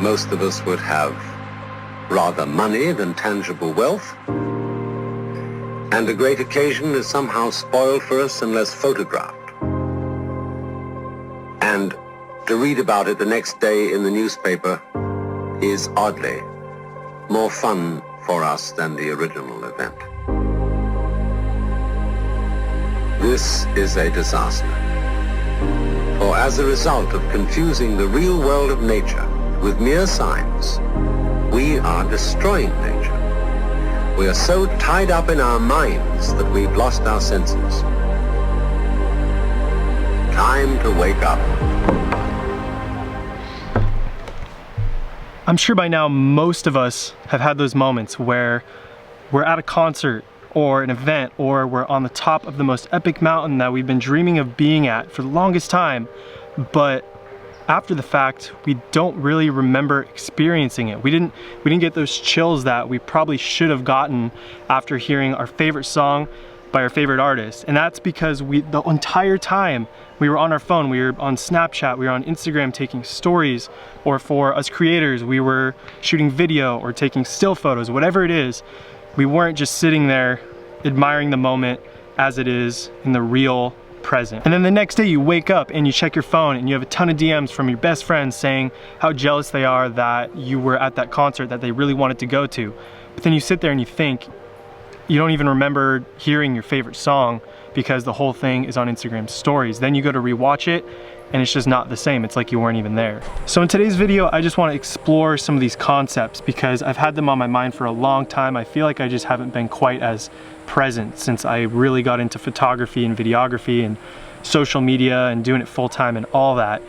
Most of us would have rather money than tangible wealth, and a great occasion is somehow spoiled for us unless photographed. And to read about it the next day in the newspaper is oddly more fun for us than the original event. This is a disaster. For as a result of confusing the real world of nature with mere signs, we are destroying nature. We are so tied up in our minds that we've lost our senses. Time to wake up. I'm sure by now most of us have had those moments where we're at a concert or an event, or we're on the top of the most epic mountain that we've been dreaming of being at for the longest time, but after the fact, we don't really remember experiencing it. We didn't get those chills that we probably should have gotten after hearing our favorite song by our favorite artist. And that's because the entire time we were on our phone, we were on Snapchat, we were on Instagram taking stories, or for us creators, we were shooting video or taking still photos, whatever it is. We weren't just sitting there admiring the moment as it is in the real present. And then the next day you wake up and you check your phone and you have a ton of DMs from your best friends saying how jealous they are that you were at that concert that they really wanted to go to. But then you sit there and you think, you don't even remember hearing your favorite song because the whole thing is on Instagram stories. Then you go to rewatch it and it's just not the same. It's like you weren't even there. So in today's video, I just want to explore some of these concepts because I've had them on my mind for a long time. I feel like I just haven't been quite as present since I really got into photography and videography and social media and doing it full time and all that.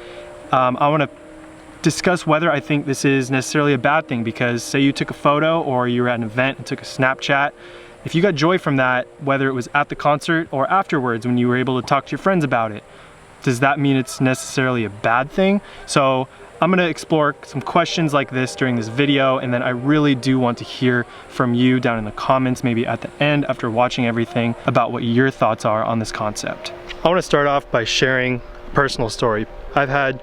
I want to discuss whether I think this is necessarily a bad thing, because say you took a photo or you were at an event and took a Snapchat, if you got joy from that, whether it was at the concert or afterwards when you were able to talk to your friends about it, does that mean it's necessarily a bad thing? So I'm gonna explore some questions like this during this video, and then I really do want to hear from you down in the comments, maybe at the end after watching everything, about what your thoughts are on this concept. I wanna start off by sharing a personal story. I've had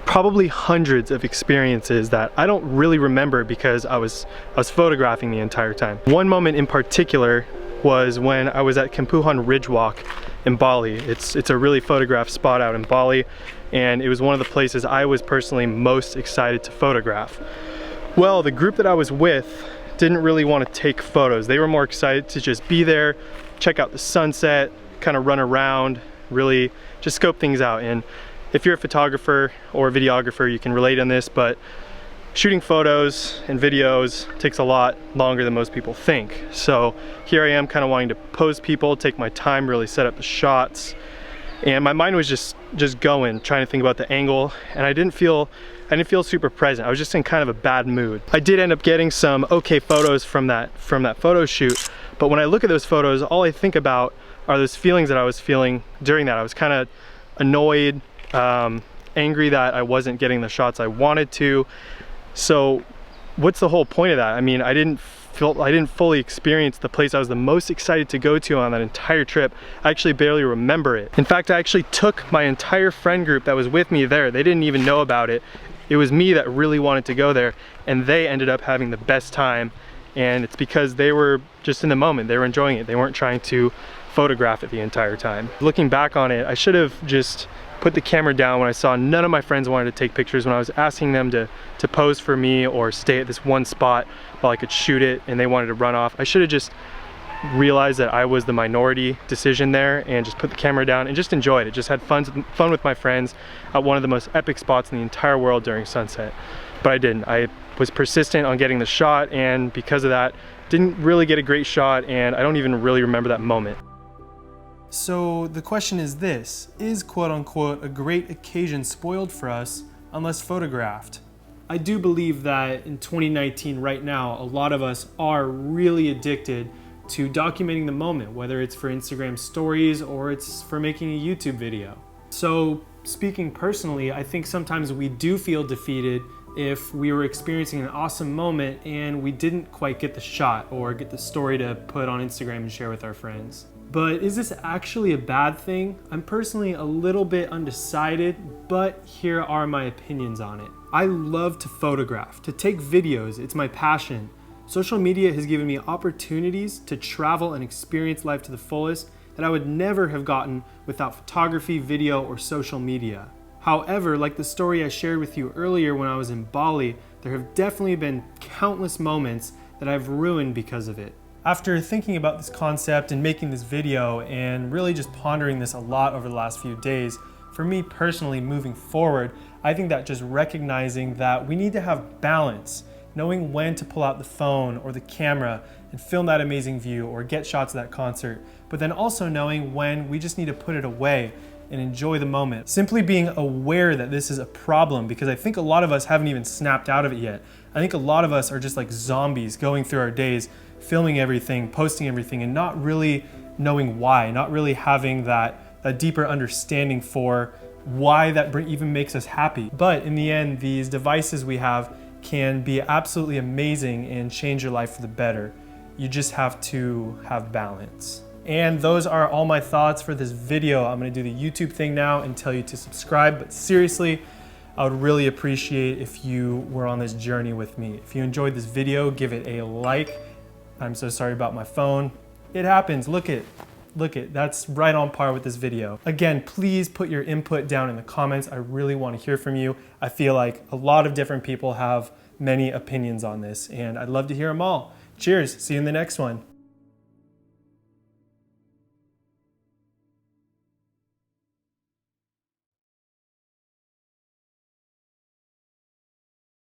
probably hundreds of experiences that I don't really remember because I was photographing the entire time. One moment in particular was when I was at Kempuhan Ridge Walk in Bali. It's a really photographed spot out in Bali, and it was one of the places I was personally most excited to photograph. Well, the group that I was with didn't really want to take photos. They were more excited to just be there, check out the sunset, kind of run around, really just scope things out. And if you're a photographer or a videographer, you can relate on this, but shooting photos and videos takes a lot longer than most people think. So here I am kind of wanting to pose people, take my time, really set up the shots. And my mind was just going, trying to think about the angle, and I didn't feel super present. I was just in kind of a bad mood. I did end up getting some okay photos from that photo shoot, but when I look at those photos, all I think about are those feelings that I was feeling during that. I was kind of annoyed, angry that I wasn't getting the shots I wanted to. So what's the whole point of that? I mean, I didn't fully experience the place I was the most excited to go to on that entire trip. I actually barely remember it. In fact, I actually took my entire friend group that was with me there. They didn't even know about it. It was me that really wanted to go there, and they ended up having the best time. And it's because they were just in the moment. They were enjoying it. They weren't trying to photograph it the entire time. Looking back on it, I should have just put the camera down when I saw none of my friends wanted to take pictures, when I was asking them to pose for me or stay at this one spot while I could shoot it and they wanted to run off. I should have just realized that I was the minority decision there and just put the camera down and just enjoyed it. Just had fun with my friends at one of the most epic spots in the entire world during sunset. But I didn't. I was persistent on getting the shot, and because of that, didn't really get a great shot, and I don't even really remember that moment. So the question is this: is quote unquote a great occasion spoiled for us unless photographed? I do believe that in 2019 right now, a lot of us are really addicted to documenting the moment, whether it's for Instagram stories or it's for making a YouTube video. So speaking personally, I think sometimes we do feel defeated if we were experiencing an awesome moment and we didn't quite get the shot or get the story to put on Instagram and share with our friends. But is this actually a bad thing? I'm personally a little bit undecided, but here are my opinions on it. I love to photograph, to take videos, it's my passion. Social media has given me opportunities to travel and experience life to the fullest that I would never have gotten without photography, video, or social media. However, like the story I shared with you earlier when I was in Bali, there have definitely been countless moments that I've ruined because of it. After thinking about this concept and making this video and really just pondering this a lot over the last few days, for me personally moving forward, I think that just recognizing that we need to have balance, knowing when to pull out the phone or the camera and film that amazing view or get shots of that concert, but then also knowing when we just need to put it away and enjoy the moment. Simply being aware that this is a problem, because I think a lot of us haven't even snapped out of it yet. I think a lot of us are just like zombies going through our days, filming everything, posting everything, and not really knowing why, not really having that deeper understanding for why that even makes us happy. But in the end, these devices we have can be absolutely amazing and change your life for the better. You just have to have balance. And those are all my thoughts for this video. I'm gonna do the YouTube thing now and tell you to subscribe, but seriously, I would really appreciate if you were on this journey with me. If you enjoyed this video, give it a like. I'm so sorry about my phone. It happens, look it, that's right on par with this video. Again, please put your input down in the comments. I really want to hear from you. I feel like a lot of different people have many opinions on this, and I'd love to hear them all. Cheers, see you in the next one.